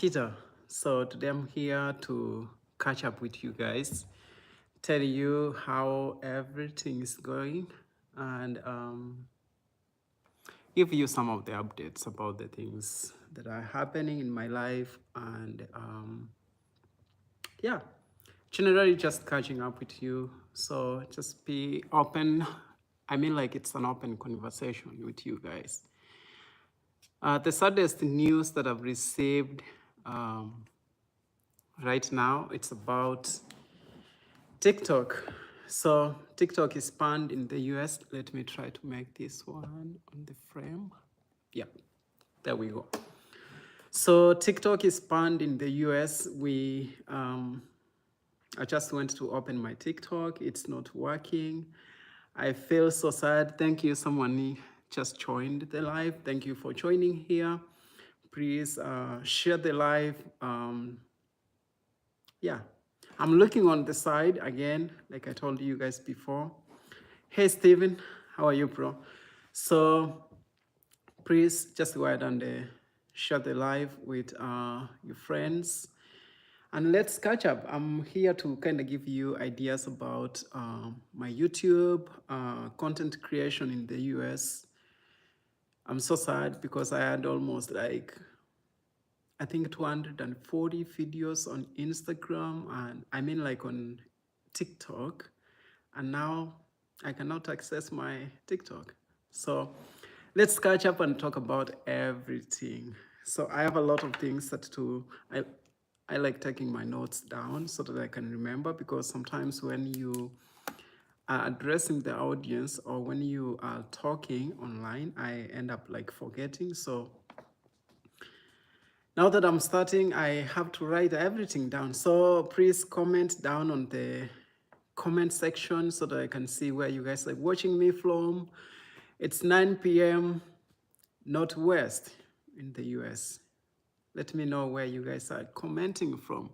Tita. So today I'm here to catch up with you guys, tell you how everything is going, and give you some of the updates about the things that are happening in my life, and yeah, generally just catching up with you. So just be open. I mean, like it's an open conversation with you guys. The saddest news that I've received um, right now, it's about TikTok. So TikTok is banned in the US. Let me try to make this one on the frame. Yeah, there we go. So TikTok is banned in the US. I just went to open my TikTok. It's not working. I feel so sad. Thank you, someone just joined the live. Thank you for joining here. Please share the live. Yeah, I'm looking on the side again, like I told you guys before. Hey, Steven, how are you, bro? So please just go ahead and share the live with your friends. And let's catch up. I'm here to kind of give you ideas about my YouTube, content creation in the US. I'm so sad because I had almost like, I think 240 videos on Instagram, and I mean like on TikTok. And now I cannot access my TikTok. So let's catch up and talk about everything. So I have a lot of things that I like taking my notes down so that I can remember, because sometimes when you are addressing the audience or when you are talking online, I end up like forgetting. So now that I'm starting, I have to write everything down. So please comment down on the comment section so that I can see where you guys are watching me from. It's 9 p.m. Northwest in the US. Let me know where you guys are commenting from.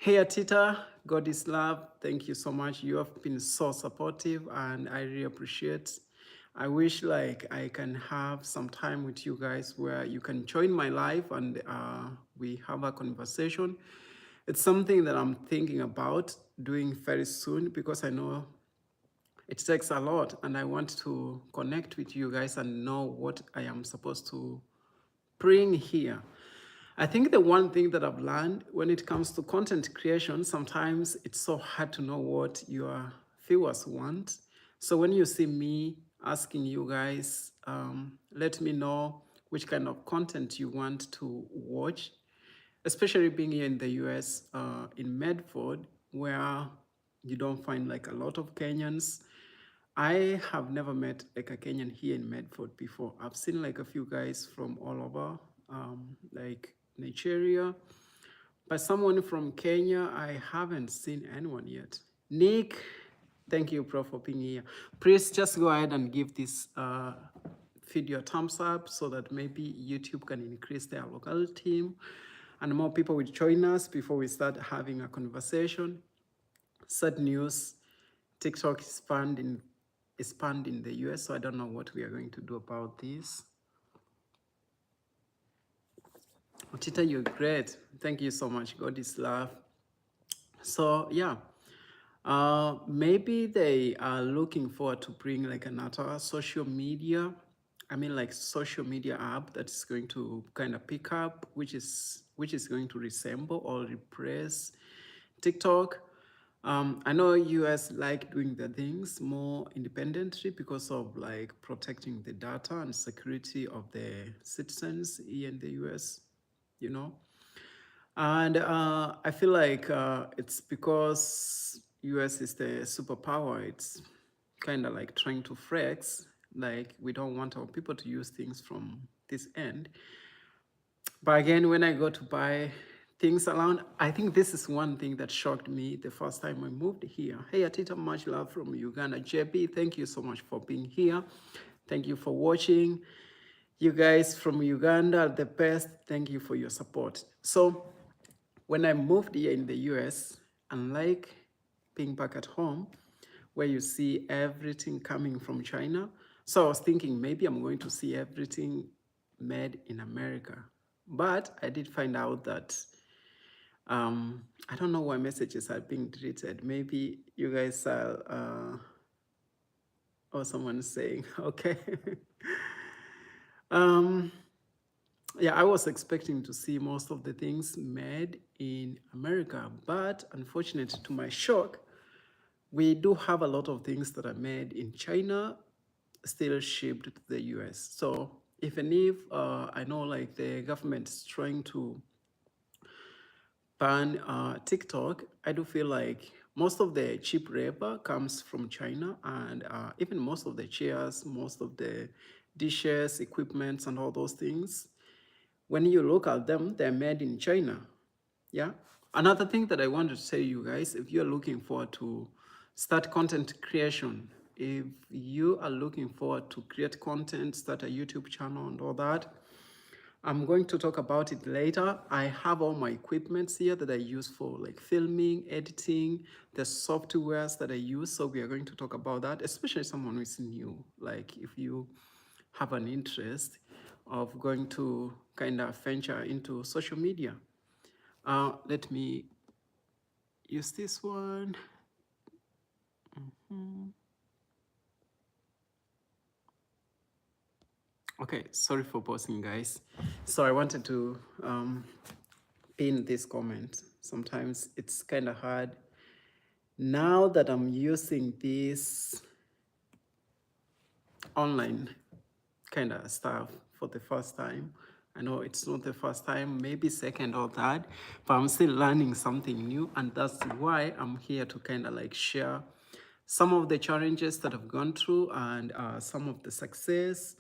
Hey Atita, God is love. Thank you so much. You have been so supportive and I really appreciate. I wish like I can have some time with you guys where you can join my live and we have a conversation. It's something that I'm thinking about doing very soon because I know it takes a lot and I want to connect with you guys and know what I am supposed to bring here. I think the one thing that I've learned when it comes to content creation, sometimes it's so hard to know what your viewers want. So when you see me asking you guys, let me know which kind of content you want to watch, especially being here in the US, in Medford, where you don't find like a lot of Kenyans. I have never met like a Kenyan here in Medford before. I've seen like a few guys from all over, like Nigeria, but someone from Kenya, I haven't seen anyone yet. Nick, thank you, bro, for being here. Please just go ahead and give this video a thumbs up so that maybe YouTube can increase their local team and more people will join us before we start having a conversation. Sad news, TikTok is banned in the US, so I don't know what we are going to do about this. Tita, you're great. Thank you so much. God is love. So yeah, maybe they are looking forward to bring like another social media. I mean, like social media app that is going to kind of pick up, which is going to resemble or replace TikTok. I know US like doing the things more independently because of like protecting the data and security of the citizens here in the US, you know. And I feel like it's because US is the superpower. It's kind of like trying to flex, like we don't want our people to use things from this end. But again, when I go to buy things around, I think this is one thing that shocked me the first time I moved here. Hey, Atita, much love from Uganda. JB, thank you so much for being here. Thank you for watching. You guys from Uganda are the best. Thank you for your support. So when I moved here in the US, unlike being back at home, where you see everything coming from China, so I was thinking maybe I'm going to see everything made in America. But I did find out that I don't know why messages are being deleted. Maybe you guys are, or someone's saying, okay. um, yeah, I was expecting to see most of the things made in America, but unfortunately, to my shock, we do have a lot of things that are made in China still shipped to the US. So even if I know like the government is trying to ban TikTok, I do feel like most of the cheap labor comes from China, and even most of the chairs, most of the dishes, equipments, and all those things, when you look at them, they're made in China. Yeah. Another thing that I wanted to say, you guys, if you're looking forward to start content creation, if you are looking forward to create content, start a YouTube channel and all that, I'm going to talk about it later. I have all my equipments here that I use for like filming, editing, the softwares that I use. So we are going to talk about that, especially someone who is new. Like if you have an interest of going to kind of venture into social media. Let me use this one. Okay, sorry for pausing, guys. So I wanted to pin this comment. Sometimes it's kind of hard. Now that I'm using this online kind of stuff for the first time, I know it's not the first time, maybe second or third, but I'm still learning something new, and that's why I'm here to kind of like share some of the challenges that I've gone through and some of the success,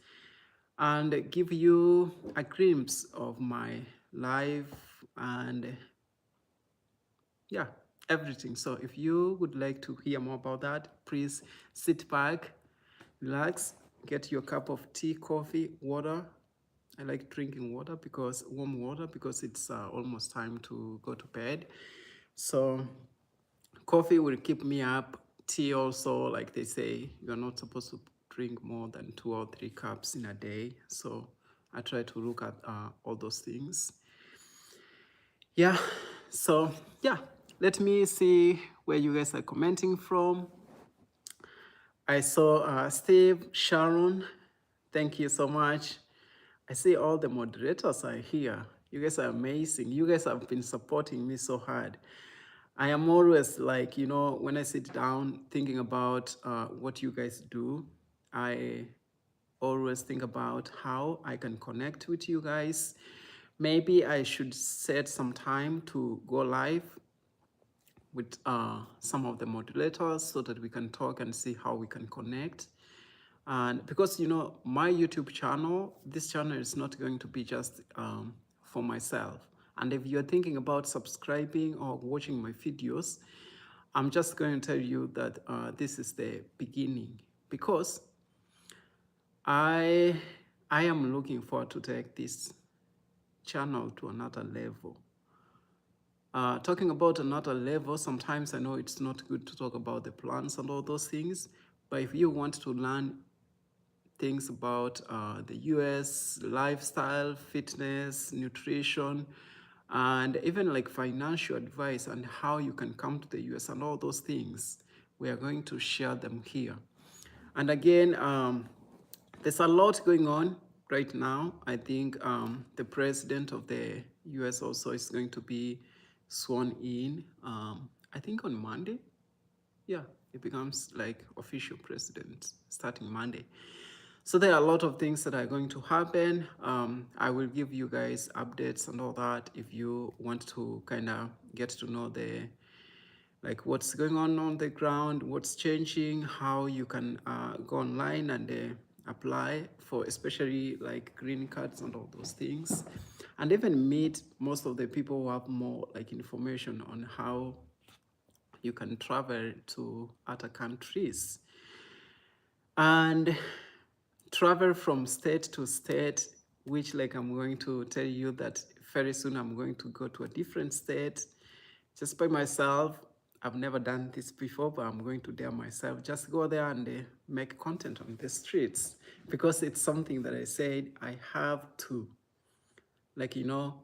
and give you a glimpse of my life and yeah, everything. So if you would like to hear more about that, please sit back, relax, get your cup of tea, coffee, water. I like drinking water because warm water because it's almost time to go to bed. So coffee will keep me up. Tea also, like they say, you're not supposed to drink more than 2 or 3 cups in a day. So I try to look at all those things. Yeah, so yeah, let me see where you guys are commenting from. I saw Steve, Sharon, thank you so much. I see all the moderators are here. You guys are amazing. You guys have been supporting me so hard. I am always like, you know, when I sit down thinking about what you guys do, I always think about how I can connect with you guys. Maybe I should set some time to go live with some of the modulators so that we can talk and see how we can connect. And because, you know, my YouTube channel, this channel is not going to be just for myself. And if you're thinking about subscribing or watching my videos, I'm just going to tell you that this is the beginning, because I am looking forward to take this channel to another level. Talking about another level, sometimes I know it's not good to talk about the plans and all those things, but if you want to learn things about the US lifestyle, fitness, nutrition, and even like financial advice and how you can come to the US and all those things, we are going to share them here. And again, there's a lot going on right now. I think the president of the US also is going to be sworn in, I think on Monday. Yeah, it becomes like official president starting Monday. So there are a lot of things that are going to happen. I will give you guys updates and all that if you want to kind of get to know the like what's going on the ground, what's changing, how you can go online and apply for especially like green cards and all those things, and even meet most of the people who have more like information on how you can travel to other countries and travel from state to state, which like I'm going to tell you that very soon I'm going to go to a different state just by myself. I've never done this before, but I'm going to dare myself. Just go there and make content on the streets because it's something that I said I have to Like, you know,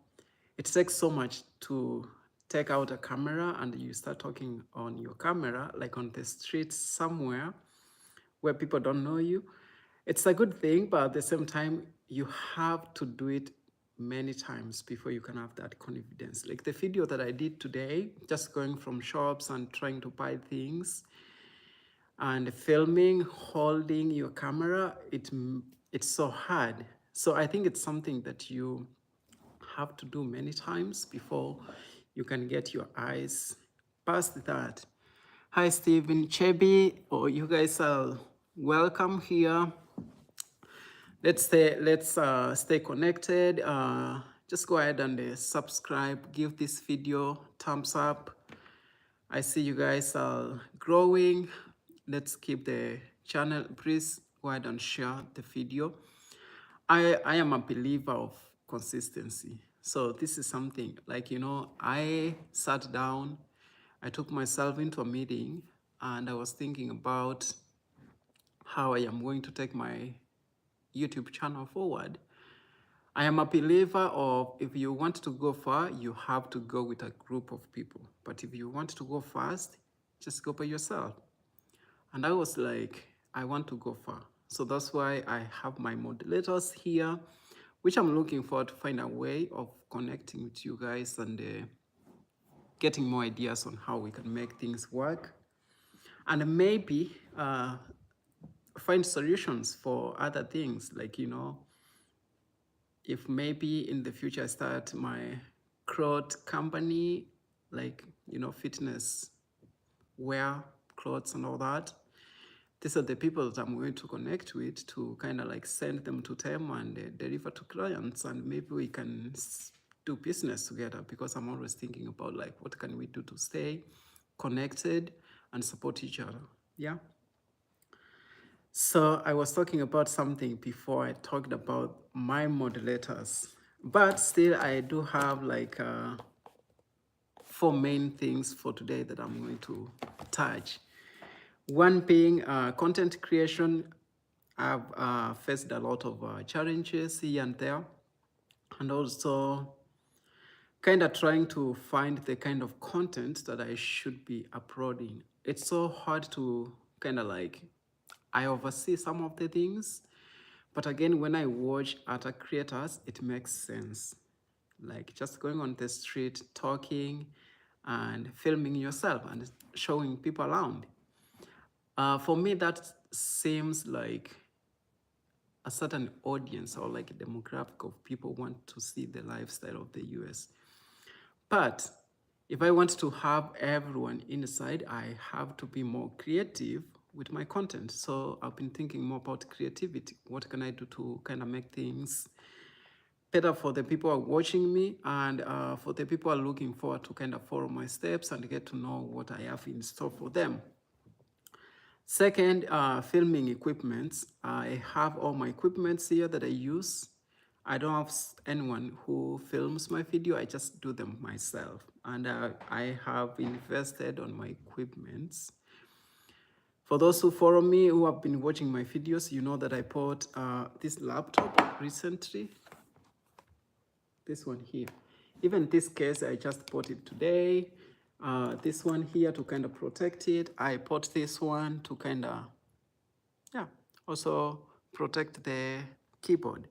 it takes so much to take out a camera and you start talking on your camera, like on the streets somewhere where people don't know you. It's a good thing, but at the same time, you have to do it many times before you can have that confidence. Like the video that I did today, just going from shops and trying to buy things and filming, holding your camera, it's so hard. So I think it's something that you have to do many times before you can get your eyes past that. Hi, Stephen, Chebi, you guys are welcome here. Let's stay connected. Just go ahead and subscribe. Give this video thumbs up. I see you guys are growing. Let's keep the channel. Please go ahead and share the video. I am a believer of consistency. So this is something like, you know, I sat down, I took myself into a meeting and I was thinking about how I am going to take my YouTube channel forward. I am a believer of if you want to go far, you have to go with a group of people. But if you want to go fast, just go by yourself. And I was like, I want to go far. So that's why I have my modulators here, which I'm looking forward to find a way of connecting with you guys and getting more ideas on how we can make things work. And maybe find solutions for other things, like, you know, if maybe in the future I start my cloth company, like, you know, fitness wear, clothes and all that, these are the people that I'm going to connect with to kind of like send them to them and deliver to clients, and maybe we can do business together, because I'm always thinking about like what can we do to stay connected and support each other. Yeah. So I was talking about something before. I talked about my modulators, but still I do have like 4 main things for today that I'm going to touch. One being content creation. I've faced a lot of challenges here and there, and also kind of trying to find the kind of content that I should be uploading. It's so hard to kind of like, I oversee some of the things, but again, when I watch other creators, it makes sense. Like just going on the street, talking and filming yourself and showing people around. For me, that seems like a certain audience or like a demographic of people want to see the lifestyle of the US. But if I want to have everyone inside, I have to be more creative with my content. So I've been thinking more about creativity. What can I do to kind of make things better for the people who are watching me, and for the people who are looking forward to kind of follow my steps and get to know what I have in store for them. Second, filming equipment. I have all my equipments here that I use. I don't have anyone who films my video. I just do them myself. And I have invested on my equipments. For those who follow me, who have been watching my videos, you know that I bought this laptop recently. This one here. Even this case, I just bought it today. This one here to kind of protect it. I bought this one to kind of, yeah, also protect the keyboard.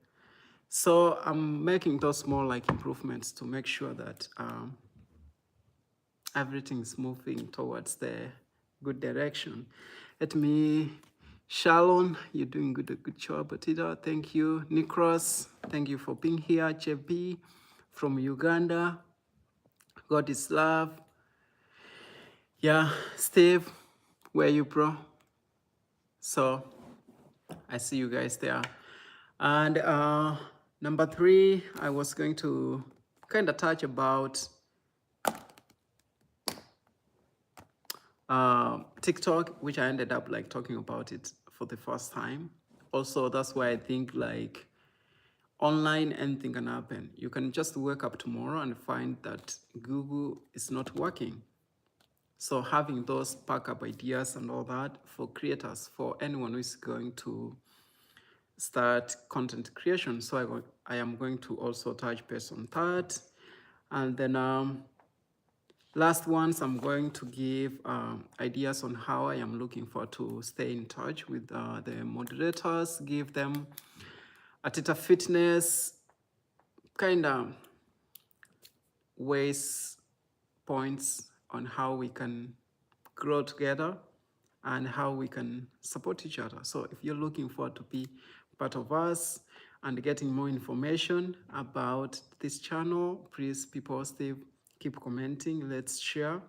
So I'm making those small like improvements to make sure that everything's moving towards the good direction. Let me, Shalom, you're doing good job, Atita. Thank you. Nikros, thank you for being here. JB from Uganda. God is love. Yeah, Steve, where are you, bro? So I see you guys there. And number 3, I was going to kind of touch about TikTok, which I ended up like talking about it for the first time. Also, that's why I think like online anything can happen. You can just wake up tomorrow and find that Google is not working. So having those backup ideas and all that for creators, for anyone who is going to start content creation. So I am going to also touch base on that. And then last ones, I'm going to give ideas on how I am looking for to stay in touch with the moderators, give them a Tita Fitness kind of ways, points on how we can grow together and how we can support each other. So if you're looking forward to be part of us and getting more information about this channel, please be positive, keep commenting, let's share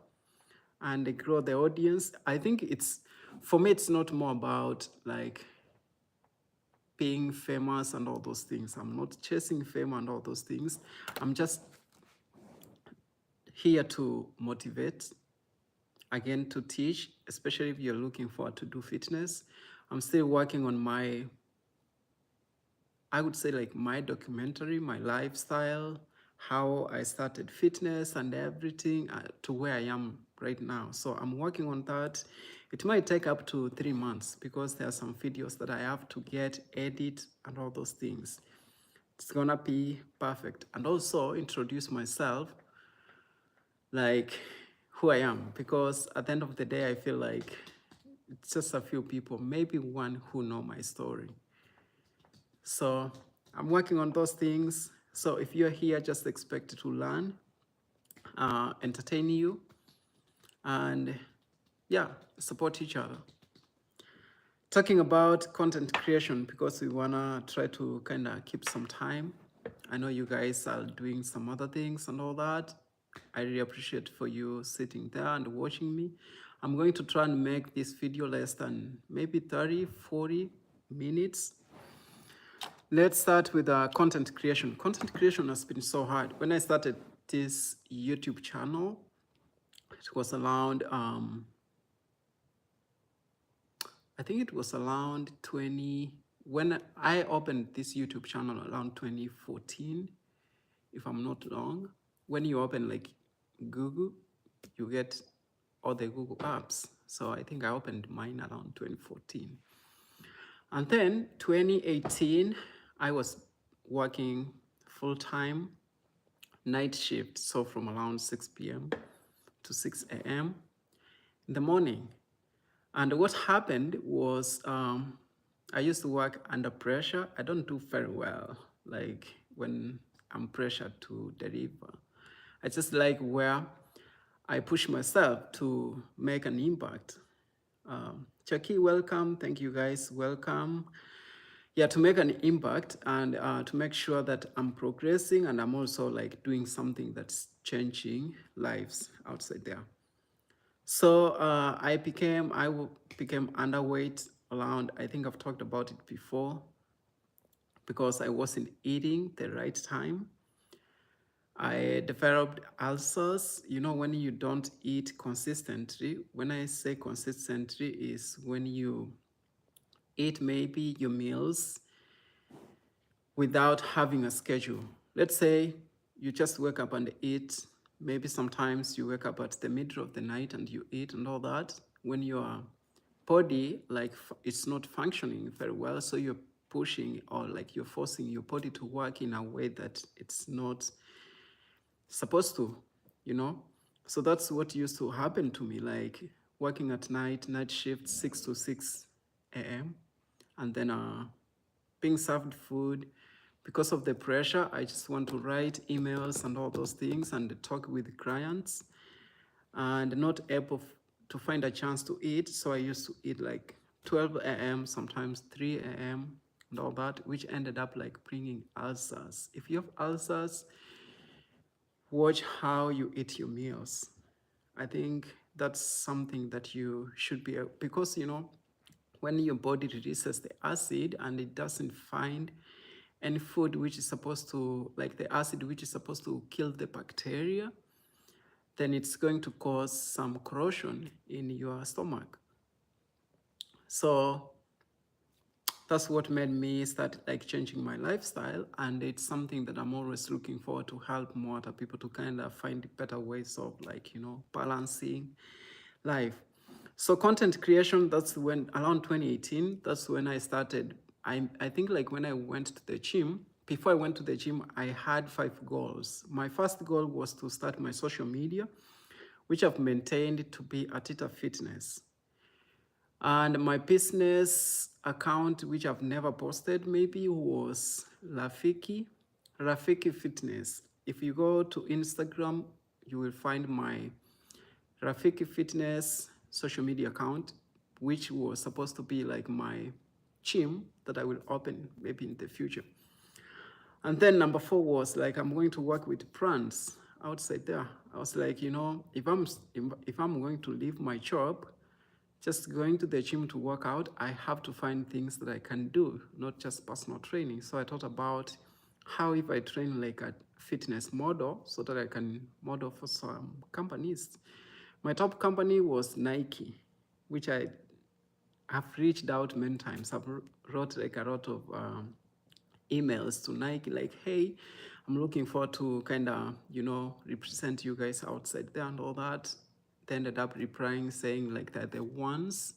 and grow the audience. I think it's, for me, it's not more about like being famous and all those things. I'm not chasing fame and all those things. I'm just here to motivate, again, to teach, especially if you're looking forward to do fitness. I'm still working on my, I would say, like my documentary, my lifestyle, how I started fitness and everything to where I am right now. So I'm working on that. It might take up to 3 months because there are some videos that I have to get, edit, and all those things. It's gonna be perfect. And also introduce myself, like who I am, because at the end of the day, I feel like it's just a few people, maybe one, who know my story. So I'm working on those things. So if you're here, just expect to learn, entertain you, and yeah, support each other. Talking about content creation, because we wanna try to kind of keep some time. I know you guys are doing some other things and all that. I really appreciate for you sitting there and watching me. I'm going to try and make this video less than maybe 30, 40 minutes. Let's start with content creation. Content creation has been so hard. When I started this YouTube channel, it was around, I think it was around 20, when I opened this YouTube channel around 2014, if I'm not wrong. When you open like Google, you get all the Google apps. So I think I opened mine around 2014. And then 2018, I was working full-time night shift, so from around 6 p.m. to 6 a.m. in the morning. And what happened was I used to work under pressure. I don't do very well, like when I'm pressured to deliver. I just like where I push myself to make an impact. Chucky, welcome. Thank you guys. Welcome. Yeah, to make an impact and to make sure that I'm progressing and I'm also like doing something that's changing lives outside there. So I became underweight around, I think I've talked about it before, because I wasn't eating the right time. I developed ulcers. You know, when you don't eat consistently, when I say consistently is when you eat maybe your meals without having a schedule. Let's say you just wake up and eat. Maybe sometimes you wake up at the middle of the night and you eat and all that. When your body, like, it's not functioning very well, so you're pushing or like you're forcing your body to work in a way that it's not supposed to, you know? So that's what used to happen to me, like working at night shift, 6 to 6 a.m. and then being served food. Because of the pressure, I just want to write emails and all those things and talk with clients and not able to find a chance to eat. So I used to eat like 12 a.m., sometimes 3 a.m. and all that, which ended up like bringing ulcers. If you have ulcers, watch how you eat your meals. I think that's something that you should be, because, you know, when your body releases the acid and it doesn't find any food which is supposed to, like the acid which is supposed to kill the bacteria, then it's going to cause some corrosion in your stomach. So that's what made me start like changing my lifestyle, and it's something that I'm always looking forward to help more other people to kind of find better ways of, like, you know, balancing life. So content creation, that's when around 2018, that's when I started I think like when I went to the gym, before I went to the gym, I had 5 goals. My first goal was to start my social media, which I've maintained to be Atita Fitness. And my business account, which I've never posted maybe, was Rafiki Fitness. If you go to Instagram, you will find my Rafiki Fitness social media account, which was supposed to be like my gym that I will open maybe in the future. And then number 4 was like I'm going to work with brands outside there. I was like, you know, if I'm going to leave my job, just going to the gym to work out, I have to find things that I can do, not just personal training. So I thought about how if I train like a fitness model so that I can model for some companies. My top company was Nike, which I have reached out many times. I've wrote like a lot of emails to Nike like, hey, I'm looking forward to kind of, you know, represent you guys outside there and all that. They ended up replying saying like that the ones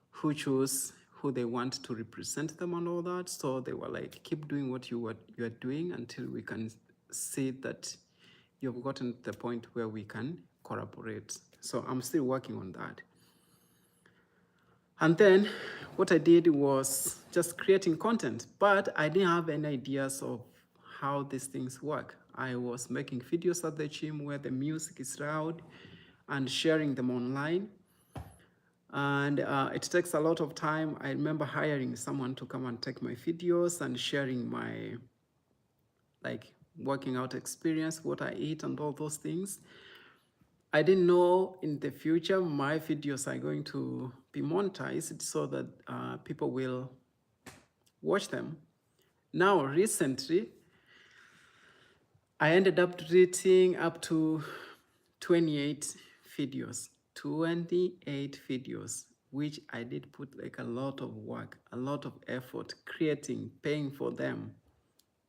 who choose who they want to represent them and all that. So they were like, keep doing what you are doing until we can see that you've gotten to the point where we can collaborate. So I'm still working on that. And then what I did was just creating content, but I didn't have any ideas of how these things work. I was making videos at the gym where the music is loud and sharing them online. And it takes a lot of time. I remember hiring someone to come and take my videos and sharing my like working out experience, what I eat and all those things. I didn't know in the future my videos are going to be monetized so that people will watch them. Now, recently, I ended up deleting up to 28 videos, 28 videos, which I did put like a lot of work, a lot of effort creating, paying for them.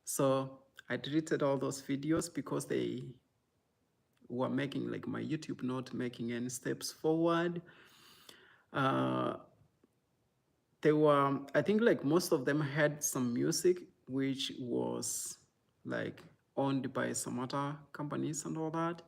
So I deleted all those videos because they were making like my YouTube not making any steps forward. They were, I think like most of them had some music which was like owned by some other companies and all that.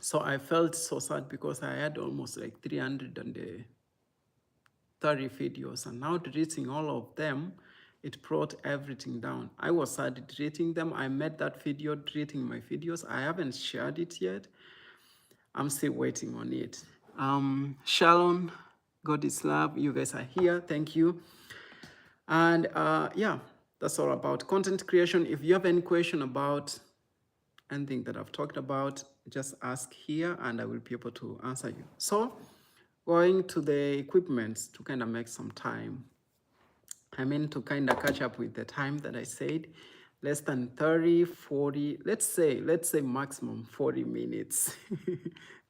So I felt so sad because I had almost like 330 videos, and now deleting all of them, it brought everything down. I was sad deleting them. I made that video deleting my videos. I haven't shared it yet. I'm still waiting on it. Shalom, God is love. You guys are here. Thank you. And yeah, that's all about content creation. If you have any question about anything that I've talked about, just ask here and I will be able to answer you. So going to the equipment to kind of make some time. I mean, to kind of catch up with the time that I said, less than 30, 40, let's say maximum 40 minutes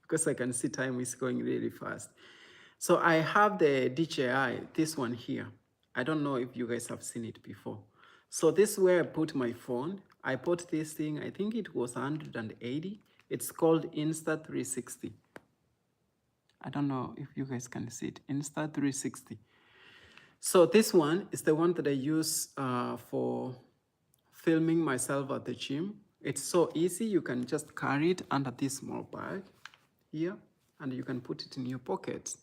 because I can see time is going really fast. So I have the DJI, this one here. I don't know if you guys have seen it before. So this is where I put my phone. I bought this thing, I think it was 180. It's called Insta360. I don't know if you guys can see it, Insta360. So this one is the one that I use for filming myself at the gym. It's so easy. You can just carry it under this small bag here, and you can put it in your pocket.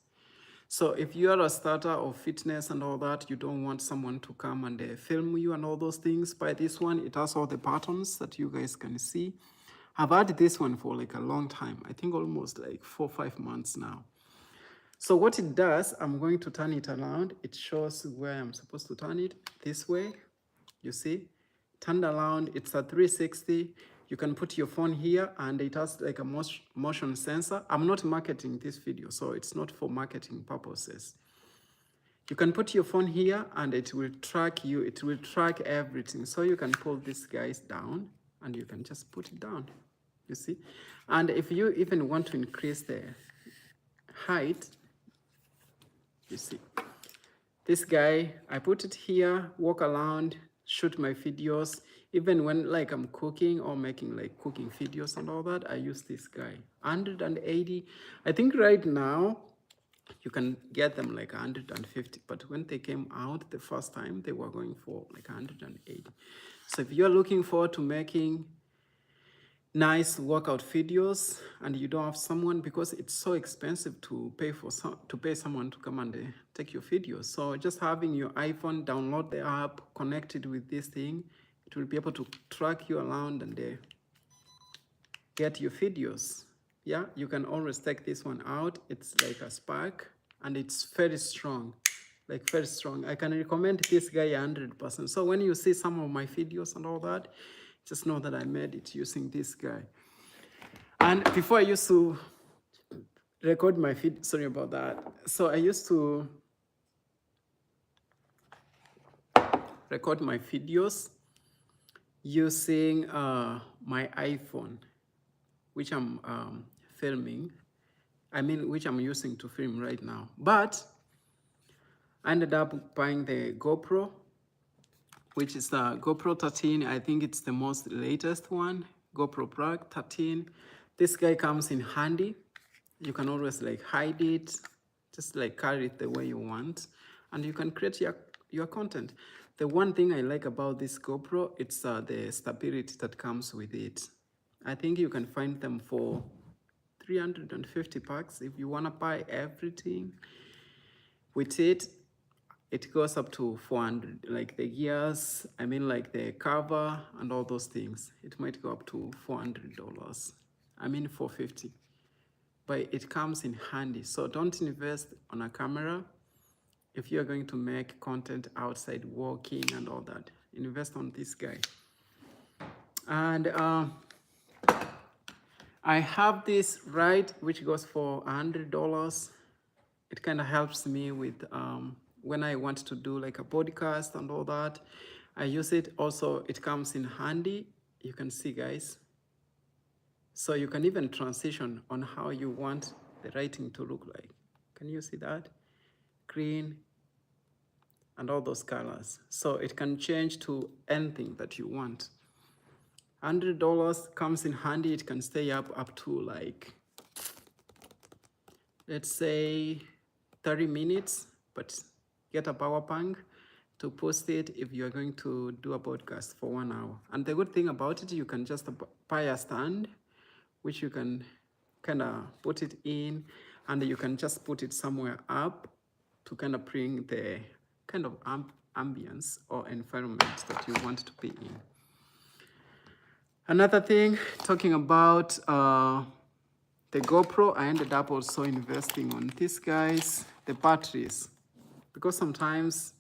So if you are a starter of fitness and all that, you don't want someone to come and film you and all those things. By this one, it has all the buttons that you guys can see. I've had this one for like a long time. I think almost like 4 or 5 months now. So what it does, I'm going to turn it around. It shows where I'm supposed to turn it this way. You see, turned around, it's a 360. You can put your phone here and it has like a motion sensor. I'm not marketing this video, so it's not for marketing purposes. You can put your phone here and it will track you. It will track everything. So you can pull these guys down and you can just put it down, you see. And if you even want to increase the height, you see, this guy, I put it here, walk around, shoot my videos. Even when like I'm cooking or making like cooking videos and all that, I use this guy. 180. I think right now You can get them like 150, but when they came out the first time, they were going for like 180. So if you're looking forward to making nice workout videos and you don't have someone, because it's so expensive to pay someone to come and take your videos, so just having your iPhone, download the app, connect it with this thing, it will be able to track you around and get your videos. Yeah, you can always take this one out. It's like a Spark and it's very strong, like very strong. I can recommend this guy 100%. So when you see some of my videos and all that, just know that I made it using this guy. And before I used to record my feed, sorry about that. So I used to record my videos using my iPhone, which I'm filming. Which I'm using to film right now. But I ended up buying the GoPro, which is the GoPro 13. I think it's the most latest one, GoPro Pro 13. This guy comes in handy. You can always like hide it, just like carry it the way you want, and you can create your content. The one thing I like about this GoPro, it's the stability that comes with it. I think you can find them for 350 bucks. If you want to buy everything with it, it goes up to 400, like the gears, like the cover and all those things. It might go up to $400. 450. But it comes in handy. So don't invest on a camera if you're going to make content outside walking and all that. Invest on this guy. And I have this ride which goes for $100. It kind of helps me with when I want to do like a podcast and all that. I use it. Also, it comes in handy. You can see, guys. So you can even transition on how you want the writing to look like. Can you see that? Green and all those colors. So it can change to anything that you want. $100 comes in handy. It can stay up to like, let's say 30 minutes, but get a power bank to post it if you're going to do a podcast for 1 hour. And the good thing about it, you can just buy a stand, which you can kind of put it in, and you can just put it somewhere up to kind of bring the kind of ambience or environment that you want to be in. Another thing, talking about the GoPro, I ended up also investing on these guys, the batteries, because sometimes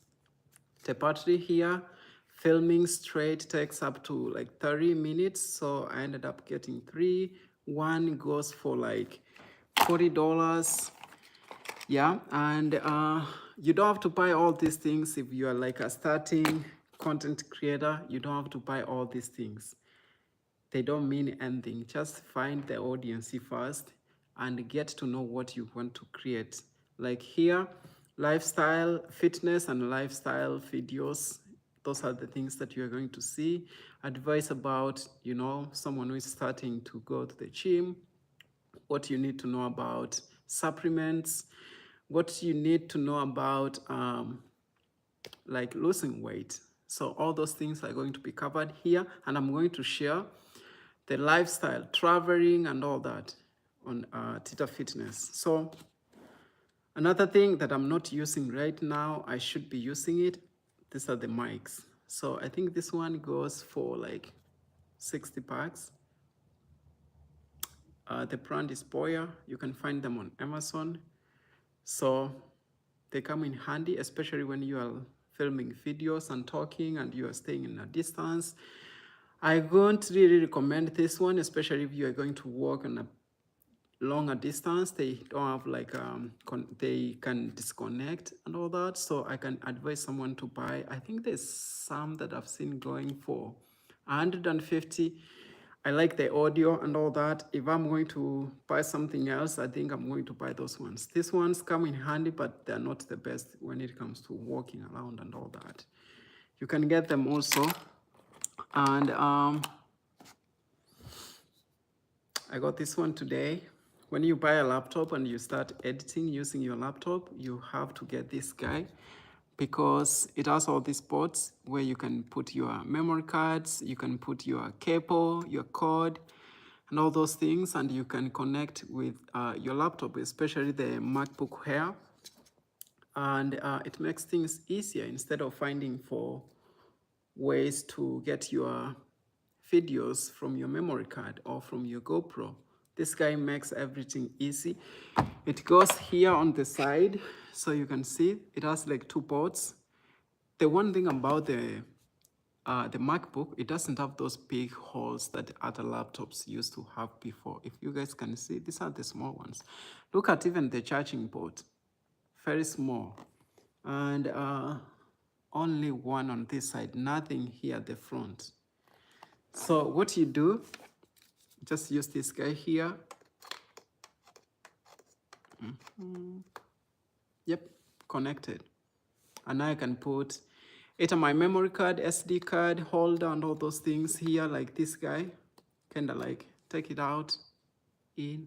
the battery here, filming straight takes up to like 30 minutes. So I ended up getting 3. One goes for like $40. Yeah, and you don't have to buy all these things if you are like a starting content creator. You don't have to buy all these things. They don't mean anything. Just find the audience first and get to know what you want to create. Like here, lifestyle, fitness and lifestyle videos. Those are the things that you're going to see. Advice about, someone who is starting to go to the gym, what you need to know about supplements, what you need to know about like losing weight. So all those things are going to be covered here, and I'm going to share the lifestyle, traveling and all that on Tita Fitness. So another thing that I'm not using right now, I should be using it. These are the mics. So I think this one goes for like 60 bucks. The brand is Boya. You can find them on Amazon. So they come in handy, especially when you are filming videos and talking and you are staying in a distance. I won't really recommend this one, especially if you are going to walk on a longer distance. They don't have like, they can disconnect and all that. So I can advise someone to buy, I think there's some that I've seen going for 150. I like the audio and all that. If I'm going to buy something else, I think I'm going to buy those ones. These ones come in handy, but they're not the best when it comes to walking around and all that. You can get them also. And I got this one today, when you buy a laptop and you start editing using your laptop, you have to get this guy because it has all these ports where you can put your memory cards, you can put your cable, your cord, and all those things, and you can connect with your laptop, especially the MacBook Air, and it makes things easier instead of finding for ways to get your videos from your memory card or from your GoPro. This guy makes everything easy. It goes here on the side, so you can see it has like 2 ports. The one thing about the MacBook, it doesn't have those big holes that other laptops used to have before. If you guys can see, these are the small ones. Look at even the charging port, very small. And only one on this side, nothing here at the front. So what you do, just use this guy here. Yep, connected. And now I can put either my memory card, SD card, holder, and all those things here, like this guy. Kind of like take it out, in,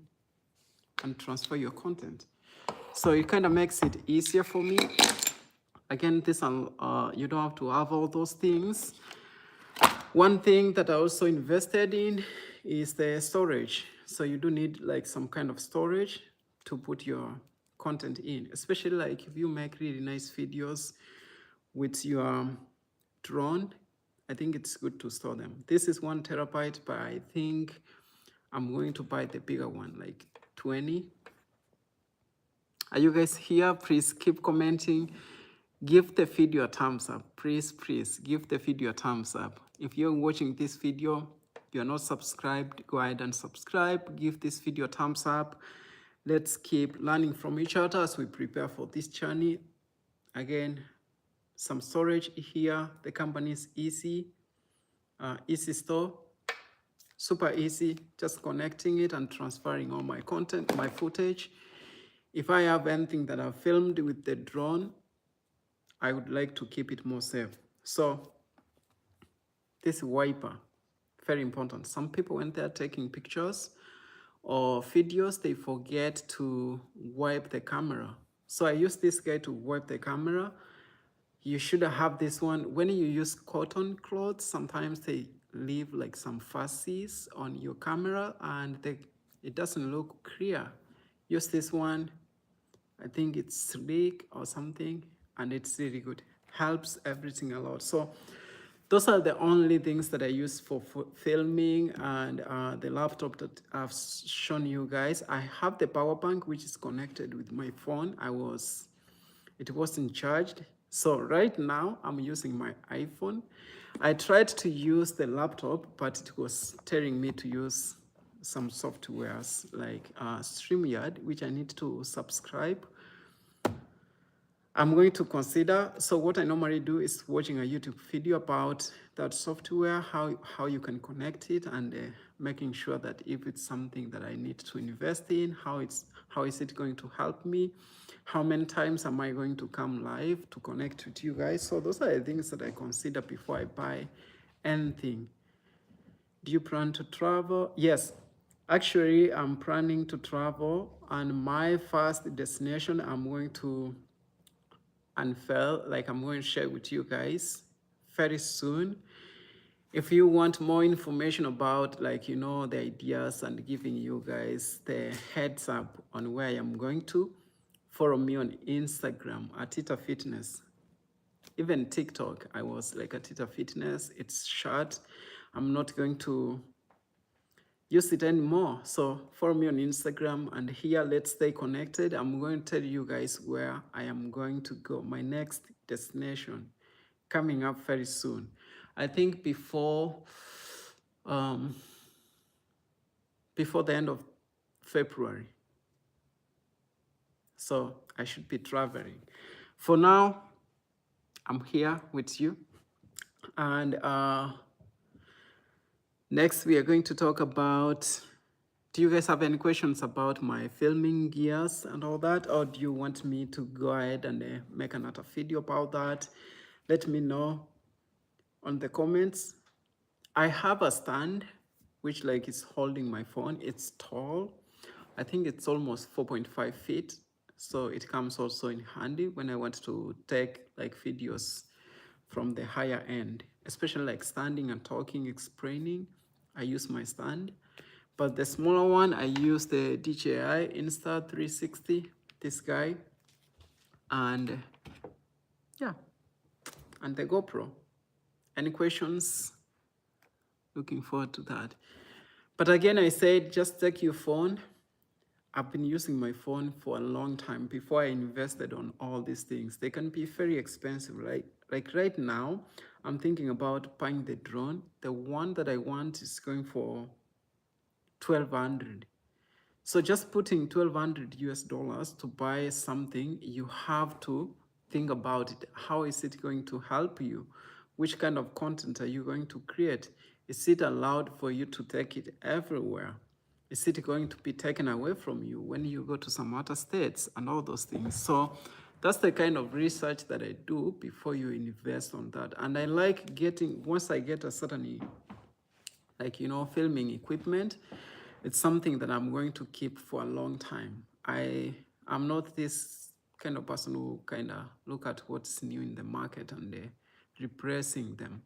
and transfer your content. So it kind of makes it easier for me. Again, this you don't have to have all those things. One thing that I also invested in is the storage. So you do need like some kind of storage to put your content in, especially like if you make really nice videos with your drone. I think it's good to store them. This is 1 terabyte, but I think I'm going to buy the bigger one, like 20. Are you guys here? Please keep commenting. Give the video a thumbs up. Please give the video a thumbs up. If you're watching this video, you're not subscribed, go ahead and subscribe. Give this video a thumbs up. Let's keep learning from each other as we prepare for this journey. Again, some storage here. The company is easy. Easy store. Super easy. Just connecting it and transferring all my content, my footage. If I have anything that I've filmed with the drone, I would like to keep it more safe. So this wiper, very important. Some people, when they're taking pictures or videos, they forget to wipe the camera. So I use this guy to wipe the camera. You should have this one. When you use cotton clothes, sometimes they leave like some fuzzies on your camera and it doesn't look clear. Use this one. I think it's sleek or something, and it's really good. Helps everything a lot. So those are the only things that I use for filming, and the laptop that I've shown you guys. I have the power bank which is connected with my phone. It wasn't charged. So right now I'm using my iPhone. I tried to use the laptop, but it was telling me to use some softwares like StreamYard, which I need to subscribe. I'm going to consider. So what I normally do is watching a YouTube video about that software, how you can connect it, and making sure that if it's something that I need to invest in, how is it going to help me? How many times am I going to come live to connect with you guys? So those are the things that I consider before I buy anything. Do you plan to travel? Yes, actually, I'm planning to travel, and my first destination I'm going to unveil, like I'm going to share with you guys very soon. If you want more information about, like, you know, the ideas and giving you guys the heads up on where I'm going to, follow me on Instagram at Tita Fitness. Even TikTok, I was like at Tita Fitness. It's short. I'm not going to use it anymore. So follow me on Instagram, and here, let's stay connected. I'm going to tell you guys where I am going to go, my next destination coming up very soon. I think before the end of February. So I should be traveling. For now, I'm here with you. And next, we are going to talk about, do you guys have any questions about my filming gears and all that? Or do you want me to go ahead and make another video about that? Let me know on the comments. I have a stand which like is holding my phone. It's tall. I think it's almost 4.5 feet. So it comes also in handy when I want to take like videos from the higher end, especially like standing and talking, explaining. I use my stand. But the smaller one, I use the DJI Insta360, this guy, and yeah, and the GoPro. Any questions? Looking forward to that. But again, I said just take your phone. I've been using my phone for a long time before I invested on all these things. They can be very expensive, right? Like right now, I'm thinking about buying the drone. The one that I want is going for 1200. So just putting 1200 US dollars to buy something, you have to think about it. How is it going to help you? Which kind of content are you going to create? Is it allowed for you to take it everywhere? Is it going to be taken away from you when you go to some other states and all those things? So that's the kind of research that I do before you invest on that. And I like getting, once I get a certain, like, you know, filming equipment, it's something that I'm going to keep for a long time. I'm not this kind of person who kind of look at what's new in the market and repressing them.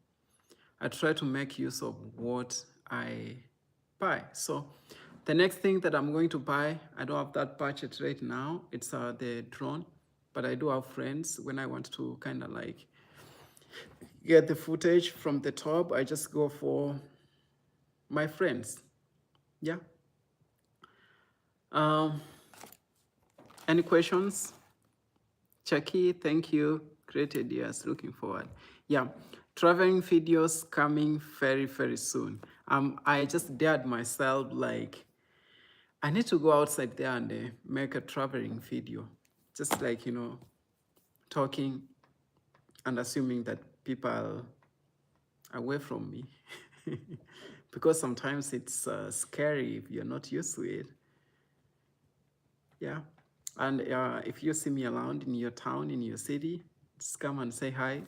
I try to make use of what I buy. So the next thing that I'm going to buy, I don't have that budget right now. It's the drone, but I do have friends when I want to kind of like get the footage from the top. I just go for my friends. Yeah. Any questions? Chucky, thank you. Great ideas. Looking forward. Yeah, traveling videos coming very, very soon. I just dared myself, like, I need to go outside there and make a traveling video. Just like, you know, talking and assuming that people are away from me. Because sometimes it's scary if you're not used to it. Yeah. And if you see me around in your town, in your city, just come and say hi.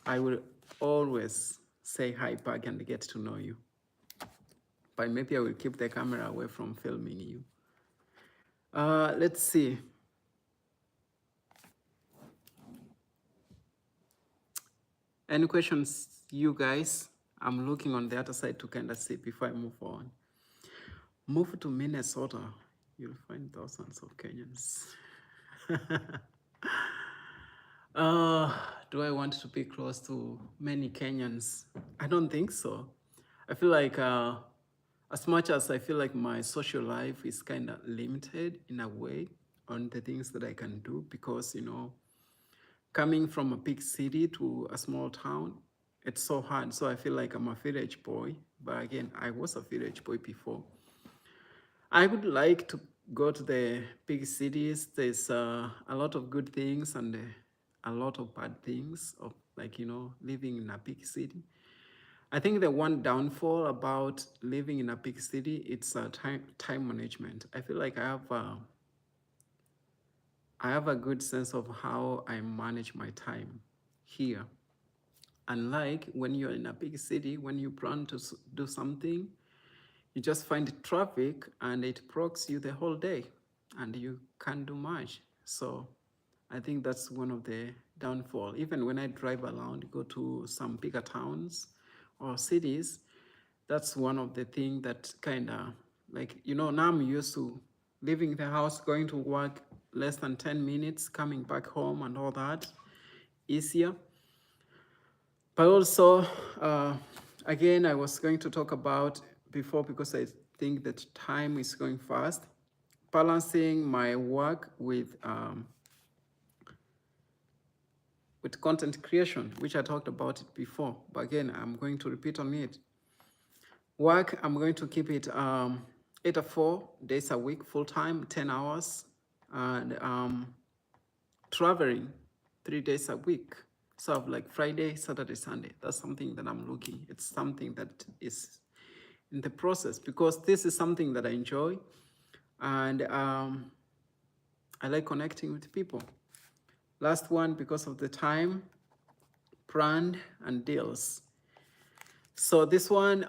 I will always say hi back and get to know you. But maybe I will keep the camera away from filming you. Let's see. Any questions, you guys? I'm looking on the other side to kind of see before I move on. Move to Minnesota. You'll find thousands of Kenyans. Do I want to be close to many Kenyans? I don't think so. I feel like as much as I feel like my social life is kind of limited in a way on the things that I can do, because, you know, coming from a big city to a small town, it's so hard. So I feel like I'm a village boy. But again, I was a village boy before. I would like to go to the big cities. There's a lot of good things and a lot of bad things of, like, you know, living in a big city. I think the one downfall about living in a big city, it's time management. I feel like I have a good sense of how I manage my time here. Unlike when you're in a big city, when you plan to do something, you just find traffic and it blocks you the whole day and you can't do much. So I think that's one of the downfall. Even when I drive around, go to some bigger towns or cities, that's one of the things that kind of, like, you know, now I'm used to leaving the house, going to work less than 10 minutes, coming back home and all that, easier. But also, again, I was going to talk about before, because I think that time is going fast, balancing my work with content creation, which I talked about it before. But again, I'm going to repeat on it. Work, I'm going to keep it 8 or 4 days a week, full time, 10 hours, and traveling 3 days a week. So of like Friday, Saturday, Sunday. That's something that I'm looking. It's something that is in the process, because this is something that I enjoy, and I like connecting with people. Last one, because of the time, brand and deals. So this one,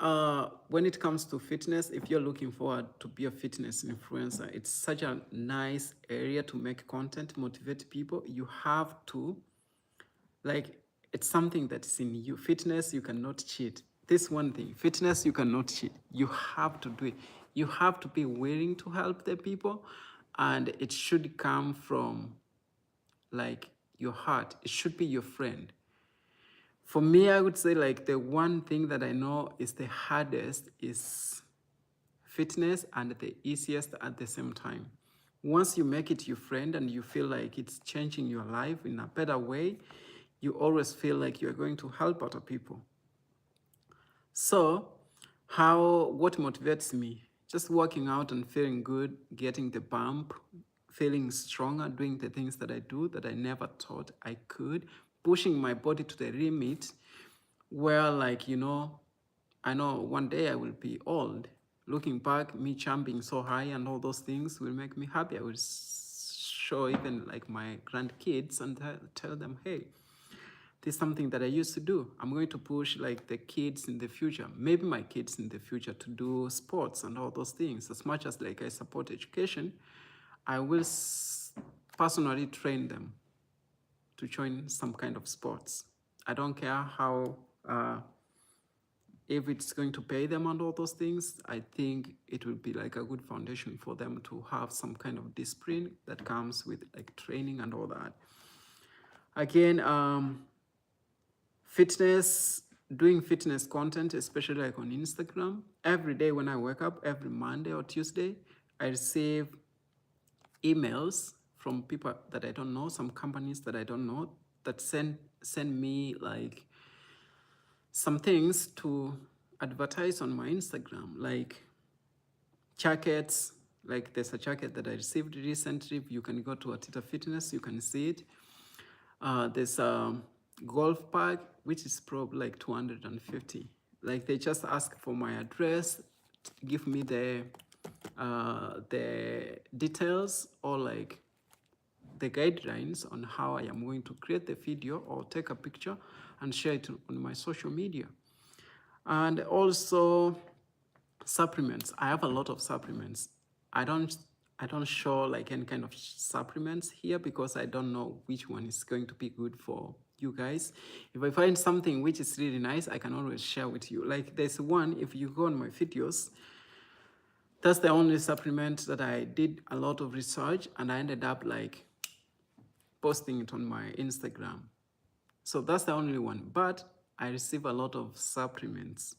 when it comes to fitness, if you're looking forward to be a fitness influencer, it's such a nice area to make content, motivate people. You have to, like, it's something that's in you. Fitness, you cannot cheat. This one thing, fitness, you cannot cheat. You have to do it. You have to be willing to help the people, and it should come from like your heart. It should be your friend. For me, I would say like the one thing that I know is the hardest is fitness and the easiest at the same time. Once you make it your friend and you feel like it's changing your life in a better way, you always feel like you're going to help other people. So, what motivates me? Just working out and feeling good, getting the bump, feeling stronger, doing the things that I do that I never thought I could, pushing my body to the limit where, like, I know one day I will be old. Looking back, me jumping so high and all those things will make me happy. I will show even like my grandkids and tell them, hey, this is something that I used to do. I'm going to push like the kids in the future, maybe my kids in the future, to do sports and all those things. As much as like I support education, I will personally train them to join some kind of sports. I don't care how, if it's going to pay them and all those things. I think it will be like a good foundation for them to have some kind of discipline that comes with like training and all that. Again, fitness, doing fitness content, especially like on Instagram. Every day when I wake up, every Monday or Tuesday, I receive emails from people that I don't know, some companies that I don't know, that send me like some things to advertise on my Instagram, like jackets. Like there's a jacket that I received recently. You can go to Atita Fitness, you can see it. There's a golf bag, which is probably like 250. Like they just ask for my address, give me the details or like the guidelines on how I am going to create the video or take a picture and share it on my social media. And also supplements. I have a lot of supplements. I don't I don't show like any kind of supplements here because I don't know which one is going to be good for you guys. If I find something which is really nice, I can always share with you. Like there's one, if you go on my videos, that's the only supplement that I did a lot of research and I ended up like posting it on my Instagram. So that's the only one. But I receive a lot of supplements.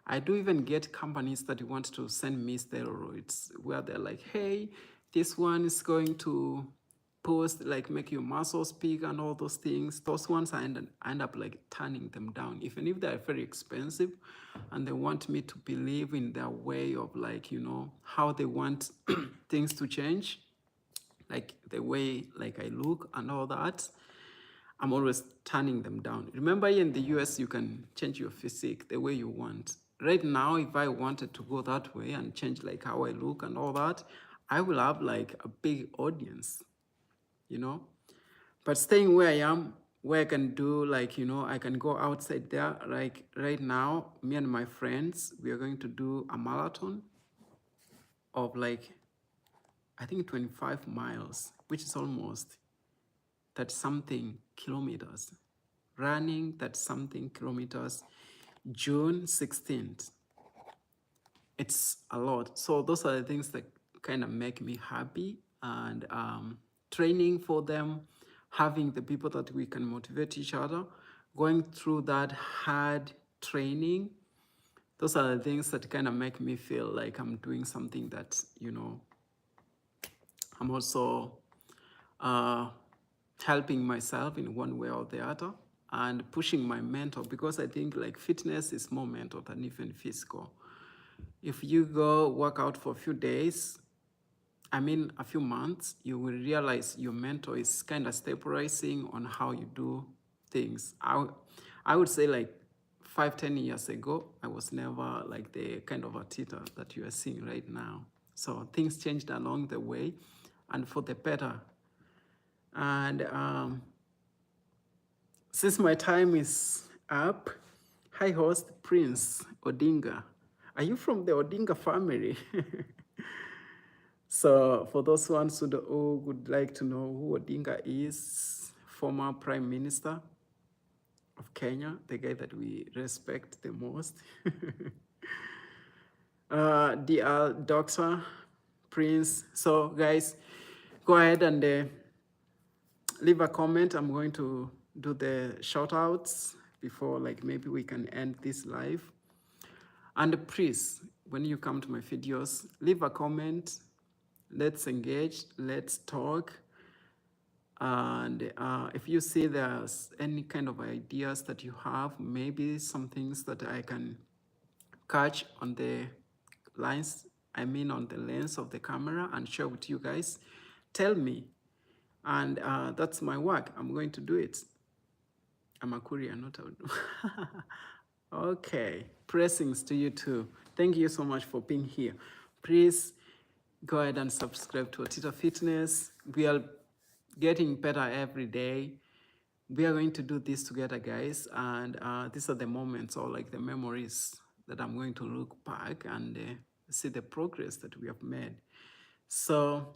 I do even get companies that want to send me steroids where they're like, hey, this one is going to post, like make your muscles big and all those things. Those ones I end up like turning them down, even if they're very expensive and they want me to believe in their way of like, how they want things to change, like the way like I look and all that. I'm always turning them down. Remember, here in the US, you can change your physique the way you want. Right now, if I wanted to go that way and change like how I look and all that, I will have like a big audience, you know? But staying where I am, where I can do like, I can go outside there. Like right now, me and my friends, we are going to do a marathon of like, I think 25 miles, which is almost that something kilometers. Running that something kilometers, June 16th. It's a lot. So those are the things that kind of make me happy. And training for them, having the people that we can motivate each other, going through that hard training, those are the things that kind of make me feel like I'm doing something that, I'm also helping myself in one way or the other and pushing my mental, because I think like fitness is more mental than even physical. If you go work out for a few days, a few months, you will realize your mental is kind of stabilizing on how you do things. I would say like 5-10 years ago, I was never like the kind of a teeter that you are seeing right now. So things changed along the way and for the better. And since my time is up, Hi, host Prince Odinga. Are you from the Odinga family? So, for those ones who would like to know who Odinga is, former Prime Minister of Kenya, the guy that we respect the most. DR Doctor Prince. So, guys, go ahead and leave a comment. I'm going to do the shout outs before, like, maybe we can end this live. And please, when you come to my videos, leave a comment. Let's engage, let's talk. And if you see there's any kind of ideas that you have, maybe some things that I can catch on the lines, on the lens of the camera and share with you guys, tell me. And that's my work. I'm going to do it. I'm a courier, not a... Okay, pressings to you too. Thank you so much for being here. Please go ahead and subscribe to Atita Fitness. We are getting better every day. We are going to do this together, guys. And these are the moments, or like the memories, that I'm going to look back and see the progress that we have made. So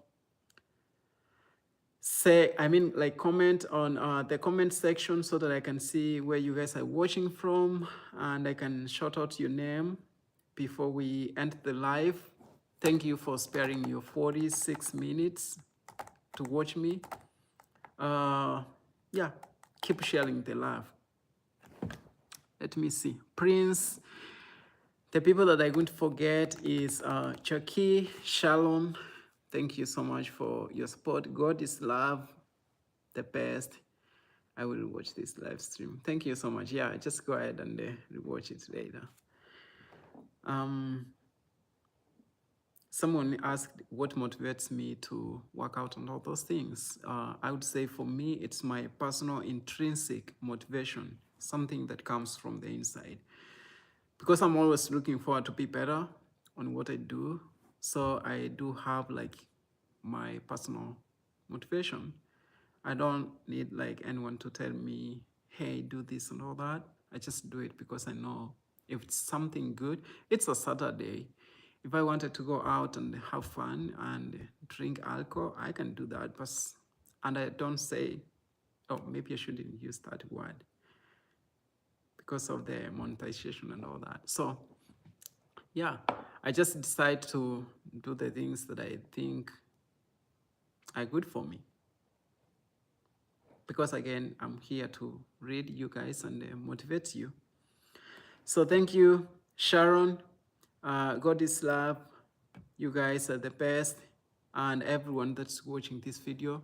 comment on the comment section so that I can see where you guys are watching from, and I can shout out your name before we end the live. Thank you for sparing your 46 minutes to watch me. Yeah, keep sharing the love. Let me see. Prince. The people that I'm going to forget is Chucky, Shalom. Thank you so much for your support. God is love, the best. I will watch this live stream. Thank you so much. Yeah, just go ahead and watch it later. Someone asked what motivates me to work out and all those things. I would say for me, it's my personal intrinsic motivation, something that comes from the inside. Because I'm always looking forward to be better on what I do. So I do have like my personal motivation. I don't need like anyone to tell me, hey, do this and all that. I just do it because I know if it's something good. It's a Saturday. If I wanted to go out and have fun and drink alcohol, I can do that. And I don't say, oh, maybe I shouldn't use that word because of the monetization and all that. So yeah, I just decide to do the things that I think are good for me. Because again, I'm here to read you guys and motivate you. So thank you, Sharon. God is love. You guys are the best. And everyone that's watching this video,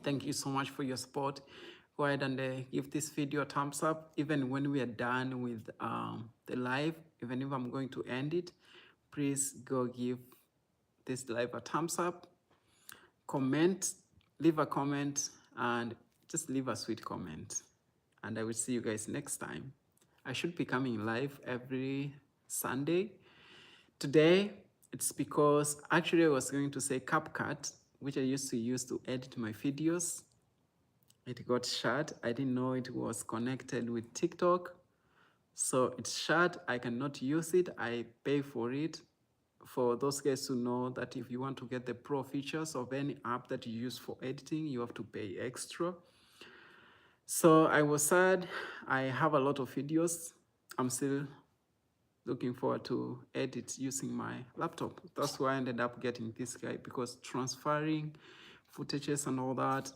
thank you so much for your support. Go ahead and give this video a thumbs up. Even when we are done with the live, even if I'm going to end it, please go give this live a thumbs up. Comment, leave a comment, and just leave a sweet comment. And I will see you guys next time. I should be coming live every Sunday. Today, it's because actually I was going to say CapCut, which I used to use to edit my videos. It got shut. I didn't know it was connected with TikTok. So it's shut. I cannot use it. I pay for it. For those guys who know that if you want to get the pro features of any app that you use for editing, you have to pay extra. So I was sad. I have a lot of videos. I'm still looking forward to edit using my laptop. That's why I ended up getting this guy, because transferring footages and all that,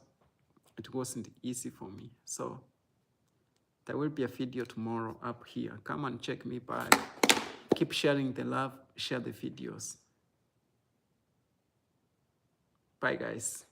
it wasn't easy for me. So there will be a video tomorrow up here. Come and check me back. Keep sharing the love, share the videos. Bye, guys.